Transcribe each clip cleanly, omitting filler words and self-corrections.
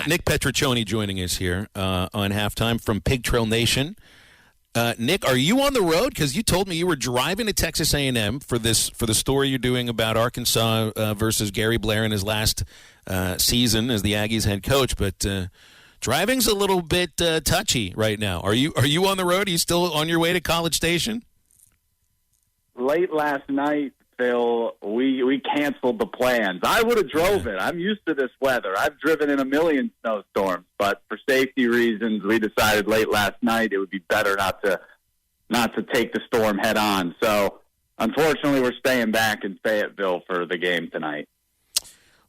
Nick Petraccione joining us here on Halftime from Pig Trail Nation. Nick, are you on the road? Because you told me you were driving to Texas A&M for the story you're doing about Arkansas versus Gary Blair in his last season as the Aggies head coach. But driving's a little bit touchy right now. Are you on the road? Are you still on your way to College Station? Late last night, Phil, we canceled the plans. I would have drove it. I'm used to this weather. I've driven in a million snowstorms, but for safety reasons, we decided late last night it would be better not to take the storm head on. So, unfortunately, we're staying back in Fayetteville for the game tonight.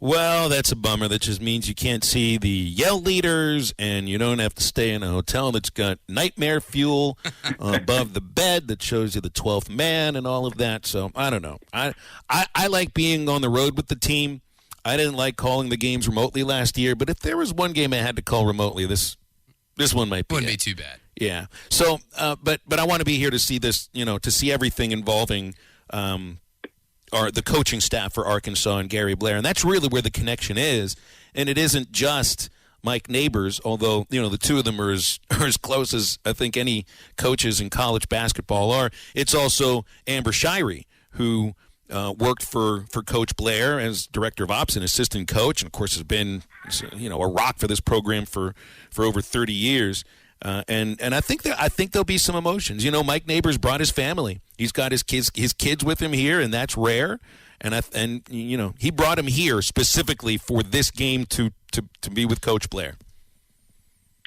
Well, that's a bummer. That just means you can't see the Yell leaders, and you don't have to stay in a hotel that's got nightmare fuel above the bed that shows you the 12th man and all of that. So, I don't know. I like being on the road with the team. I didn't like calling the games remotely last year, but if there was one game I had to call remotely, this one might be. Wouldn't be too bad. Yeah. So, but I want to be here to see this, to see everything involving the coaching staff for Arkansas and Gary Blair. And that's really where the connection is. And it isn't just Mike Neighbors, although, the two of them are as close as I think any coaches in college basketball are. It's also Amber Shirey, who worked for Coach Blair as director of ops and assistant coach, and, of course, has been, a rock for this program for over 30 years. And I think there'll be some emotions. Mike Neighbors brought his family. He's got his kids with him here, and that's rare. And he brought him here specifically for this game to be with Coach Blair.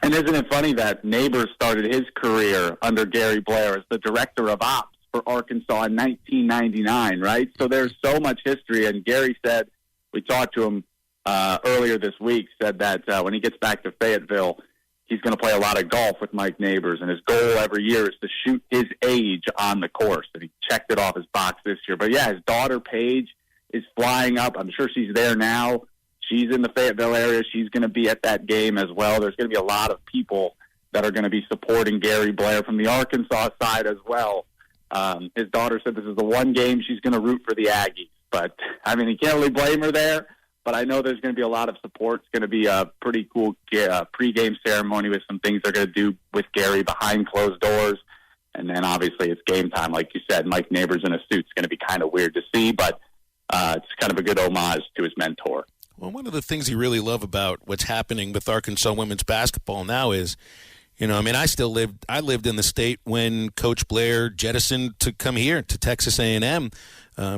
And isn't it funny that Neighbors started his career under Gary Blair as the director of ops for Arkansas in 1999, right? So there's so much history. And Gary said, we talked to him earlier this week, said that when he gets back to Fayetteville, he's going to play a lot of golf with Mike Neighbors, and his goal every year is to shoot his age on the course. And he checked it off his box this year. But, yeah, his daughter, Paige, is flying up. I'm sure she's there now. She's in the Fayetteville area. She's going to be at that game as well. There's going to be a lot of people that are going to be supporting Gary Blair from the Arkansas side as well. His daughter said this is the one game she's going to root for the Aggies. But, you can't really blame her there. But I know there's going to be a lot of support. It's going to be a pretty cool pregame ceremony with some things they're going to do with Gary behind closed doors. And then, obviously, it's game time. Like you said, Mike Neighbors in a suit is going to be kind of weird to see, but it's kind of a good homage to his mentor. Well, one of the things you really love about what's happening with Arkansas women's basketball now is, I lived in the state when Coach Blair jettisoned to come here to Texas A&M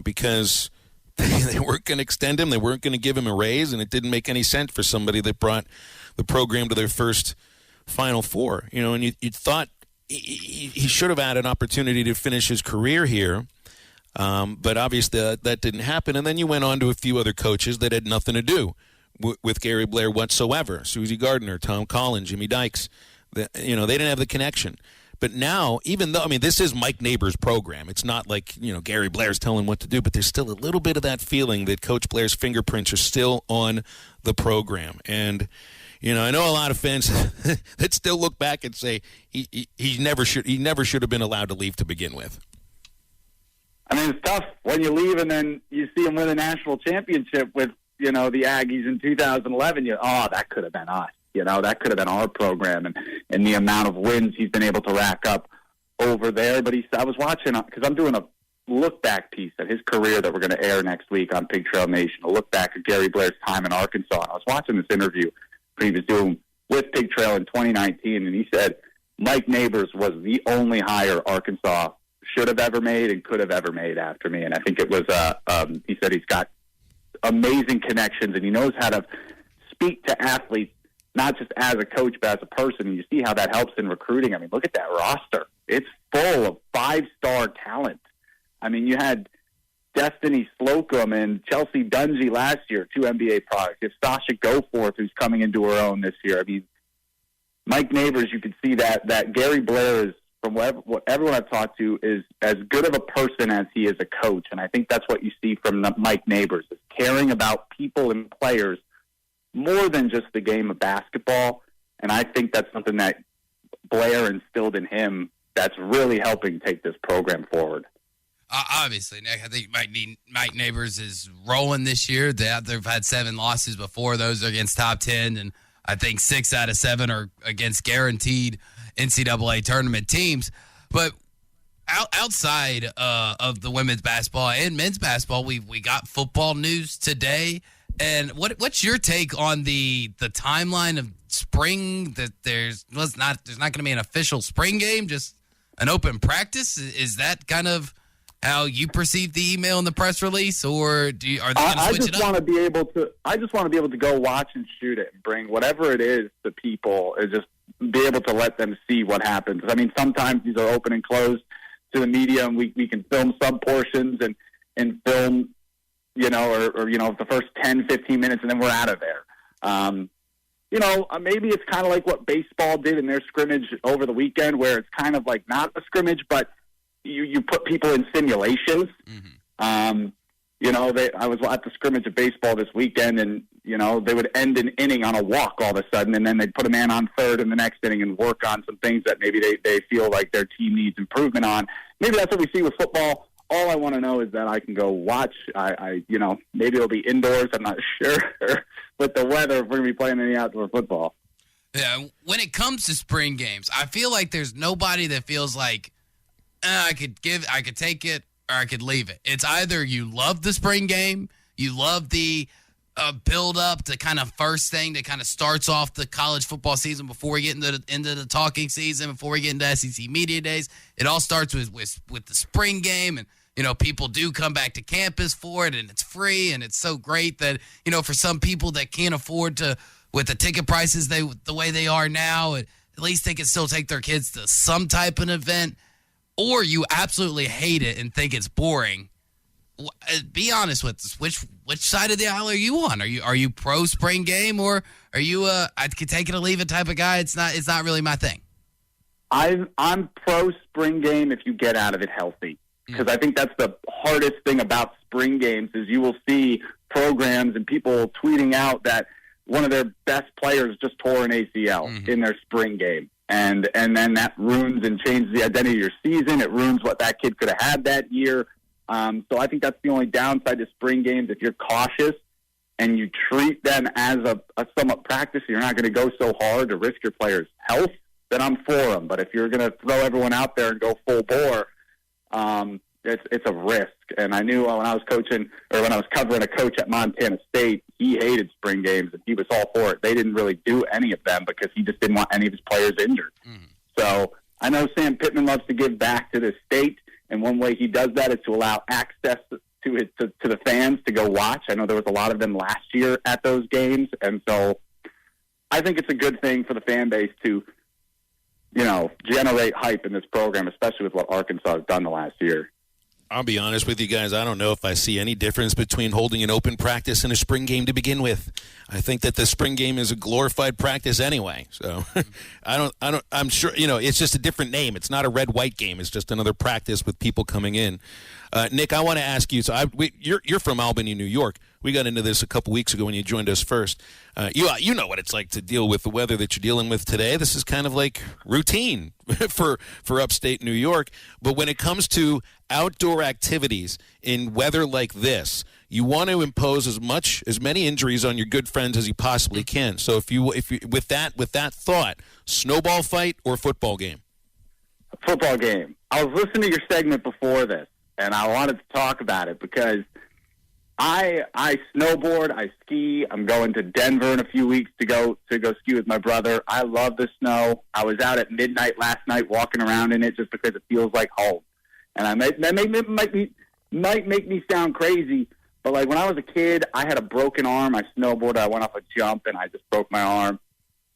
because – they weren't going to extend him. They weren't going to give him a raise, and it didn't make any sense for somebody that brought the program to their first Final Four. And you thought he should have had an opportunity to finish his career here, but obviously that didn't happen. And then you went on to a few other coaches that had nothing to do with Gary Blair whatsoever. Susie Gardner, Tom Collins, Jimmy Dykes. They didn't have the connection. But now, even though, this is Mike Neighbors' program. It's not like, Gary Blair's telling what to do, but there's still a little bit of that feeling that Coach Blair's fingerprints are still on the program. And, I know a lot of fans that still look back and say he never should have been allowed to leave to begin with. It's tough when you leave and then you see him win a national championship with, the Aggies in 2011. That could have been us. That could have been our program and the amount of wins he's been able to rack up over there. But I was watching, because I'm doing a look-back piece at his career that we're going to air next week on Pig Trail Nation, a look back at Gary Blair's time in Arkansas. And I was watching this interview he was doing with Pig Trail in 2019, and he said Mike Neighbors was the only hire Arkansas should have ever made and could have ever made after me. And I think it was, he said he's got amazing connections, and he knows how to speak to athletes, not just as a coach, but as a person. And you see how that helps in recruiting. Look at that roster. It's full of five-star talent. You had Destiny Slocum and Chelsea Dungy last year, 2 NBA products. You have Sasha Goforth, who's coming into her own this year. Mike Neighbors, you can see that Gary Blair is, from what everyone I've talked to, is as good of a person as he is a coach. And I think that's what you see from Mike Neighbors, is caring about people and players more than just the game of basketball. And I think that's something that Blair instilled in him that's really helping take this program forward. Obviously, Nick, I think Mike Neighbors is rolling this year. They've had 7 losses before. Those are against top 10. And I think 6 out of 7 are against guaranteed NCAA tournament teams. But outside of the women's basketball and men's basketball, we got football news today. And what's your take on the timeline of spring? That there's not going to be an official spring game, just an open practice. Is that kind of how you perceive the email and the press release, or are they going to switch it up? I just want to be able to go watch and shoot it and bring whatever it is to people, and just be able to let them see what happens. I mean, sometimes these are open and closed to the media, and we can film some portions and film, or the first 10, 15 minutes, and then we're out of there. Maybe it's kind of like what baseball did in their scrimmage over the weekend, where it's kind of like not a scrimmage, but you put people in simulations. Mm-hmm. I was at the scrimmage of baseball this weekend, and, they would end an inning on a walk all of a sudden, and then they'd put a man on third in the next inning and work on some things that maybe they feel like their team needs improvement on. Maybe that's what we see with football. All I want to know is that I can go watch. Maybe it'll be indoors. I'm not sure with the weather if we're going to be playing any outdoor football. Yeah, when it comes to spring games, I feel like there's nobody that feels like I could take it or I could leave it. It's either you love the spring game, you love the build up, the kind of first thing that kind of starts off the college football season before we get into the talking season, before we get into SEC media days. It all starts with the spring game, and people do come back to campus for it, and it's free, and it's so great that for some people that can't afford to, with the ticket prices the way they are now, at least they can still take their kids to some type of event. Or you absolutely hate it and think it's boring. Be honest with us. Which side of the aisle are you on? Are you pro spring game, or are you I could take it or leave it type of guy? It's not really my thing. I'm pro spring game if you get out of it healthy, because I think that's the hardest thing about spring games is you will see programs and people tweeting out that one of their best players just tore an ACL in their spring game. And then that ruins and changes the identity of your season. It ruins what that kid could have had that year. So I think that's the only downside to spring games. If you're cautious and you treat them as a somewhat practice, you're not going to go so hard to risk your players' health, then I'm for them. But if you're going to throw everyone out there and go full bore, it's a risk. And I knew when I was coaching, or when I was covering a coach at Montana State, he hated spring games and he was all for it. They didn't really do any of them because he just didn't want any of his players injured. So I know Sam Pittman loves to give back to the state, and one way he does that is to allow access to the fans to go watch. I know there was a lot of them last year at those games, and so I think it's a good thing for the fan base to, generate hype in this program, especially with what Arkansas has done the last year. I'll be honest with you guys. I don't know if I see any difference between holding an open practice and a spring game to begin with. I think that the spring game is a glorified practice anyway. So I'm sure, it's just a different name. It's not a red-white game. It's just another practice with people coming in. Nick, I want to ask you, you're from Albany, New York. We got into this a couple weeks ago when you joined us first. You know what it's like to deal with the weather that you're dealing with today. This is kind of like routine for upstate New York. But when it comes to outdoor activities in weather like this, you want to impose as many injuries on your good friends as you possibly can. So if you with that thought, snowball fight or football game? Football game. I was listening to your segment before this, and I wanted to talk about it because I snowboard, I ski. I'm going to Denver in a few weeks to go ski with my brother. I love the snow. I was out at midnight last night walking around in it just because it feels like home. And that might make me sound crazy, but like when I was a kid, I had a broken arm. I snowboarded. I went off a jump and I just broke my arm.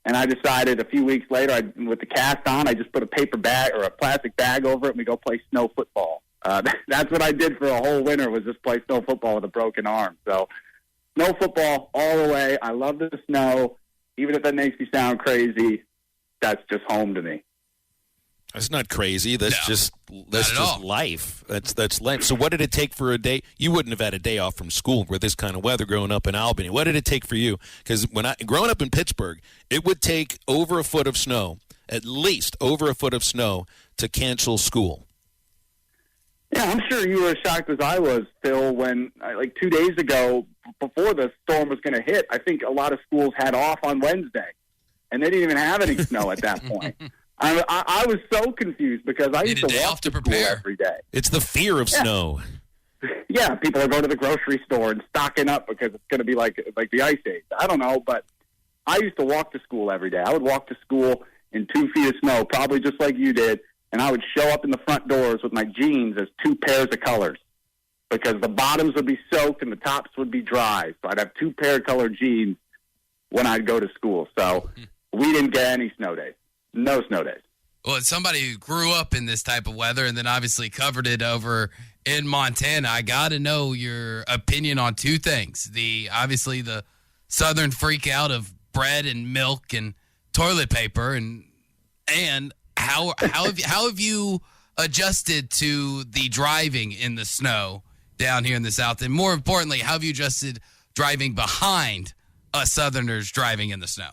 And I decided a few weeks later, with the cast on, I just put a paper bag or a plastic bag over it and we go play snow football. That's what I did for a whole winter, was just play snow football with a broken arm. So snow football all the way. I love the snow. Even if that makes me sound crazy, that's just home to me. That's not crazy. That's just life. That's life. So what did it take for a day? You wouldn't have had a day off from school with this kind of weather growing up in Albany. What did it take for you? Because growing up in Pittsburgh, it would take over a foot of snow, at least over a foot of snow, to cancel school. Yeah, I'm sure you were as shocked as I was, Phil, when, 2 days ago, before the storm was going to hit, I think a lot of schools had off on Wednesday. and they didn't even have any snow at that point. I was so confused because I used to walk to school every day. It's the fear of snow. Yeah, people are going to the grocery store and stocking up because it's going to be like the Ice Age. I don't know, but I used to walk to school every day. I would walk to school in 2 feet of snow, probably just like you did, and I would show up in the front doors with my jeans as 2 pairs of colors because the bottoms would be soaked and the tops would be dry. So I'd have 2 pair of colored jeans when I'd go to school. So we didn't get any snow days. No snow days. Well, as somebody who grew up in this type of weather and then obviously covered it over in Montana, I got to know your opinion on 2 things. Obviously the southern freak out of bread and milk and toilet paper and how have you adjusted to the driving in the snow down here in the South? And more importantly, how have you adjusted driving behind us Southerners driving in the snow?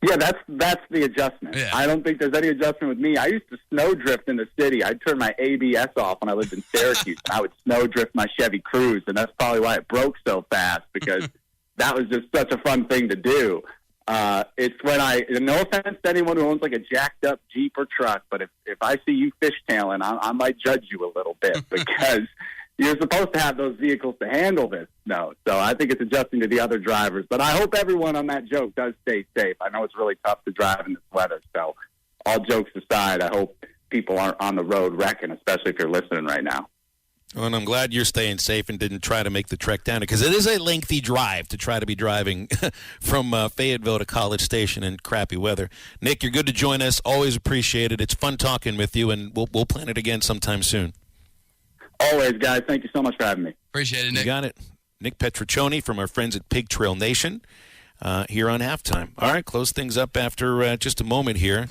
Yeah, that's the adjustment. Yeah. I don't think there's any adjustment with me. I used to snow drift in the city. I'd turn my ABS off when I lived in Syracuse, and I would snow drift my Chevy Cruze, and that's probably why it broke so fast, because that was just such a fun thing to do. It's when no offense to anyone who owns like a jacked up Jeep or truck, but if I see you fishtailing, I might judge you a little bit because you're supposed to have those vehicles to handle this snow. So I think it's adjusting to the other drivers. But I hope everyone on that joke does stay safe. I know it's really tough to drive in this weather. So all jokes aside, I hope people aren't on the road wrecking, especially if you're listening right now. Well, and I'm glad you're staying safe and didn't try to make the trek down, because it is a lengthy drive to try to be driving from Fayetteville to College Station in crappy weather. Nick, you're good to join us. Always appreciate it. It's fun talking with you, and we'll plan it again sometime soon. Always, guys. Thank you so much for having me. Appreciate it, Nick. You got it. Nick Petraccione from our friends at Pig Trail Nation here on Halftime. All right, close things up after just a moment here.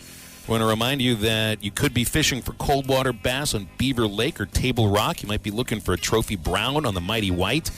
I want to remind you that you could be fishing for cold water bass on Beaver Lake or Table Rock. You might be looking for a trophy brown on the Mighty White.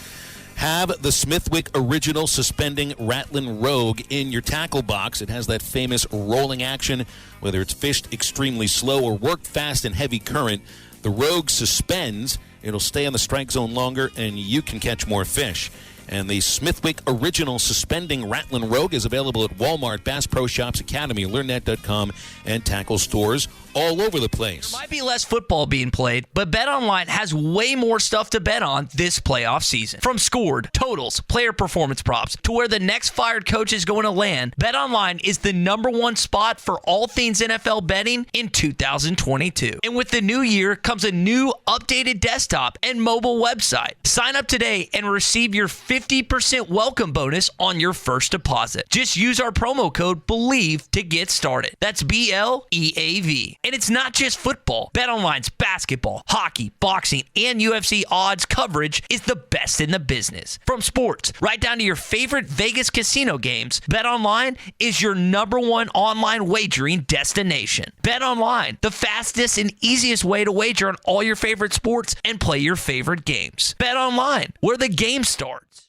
Have the Smithwick Original Suspending Rattling Rogue in your tackle box. It has that famous rolling action, whether it's fished extremely slow or worked fast in heavy current. The Rogue suspends. It'll stay on the strike zone longer, and you can catch more fish. And the Smithwick Original Suspending Rattling Rogue is available at Walmart, Bass Pro Shops, Academy, LearnNet.com, and tackle stores all over the place. There might be less football being played, but BetOnline has way more stuff to bet on this playoff season. From scored, totals, player performance props, to where the next fired coach is going to land, BetOnline is the #1 spot for all things NFL betting in 2022. And with the new year comes a new updated desktop and mobile website. Sign up today and receive your 50% welcome bonus on your first deposit. Just use our promo code BELIEVE to get started. That's BLEAV. And it's not just football. BetOnline's basketball, hockey, boxing, and UFC odds coverage is the best in the business. From sports right down to your favorite Vegas casino games, BetOnline is your #1 online wagering destination. BetOnline, the fastest and easiest way to wager on all your favorite sports and play your favorite games. BetOnline, where the game starts.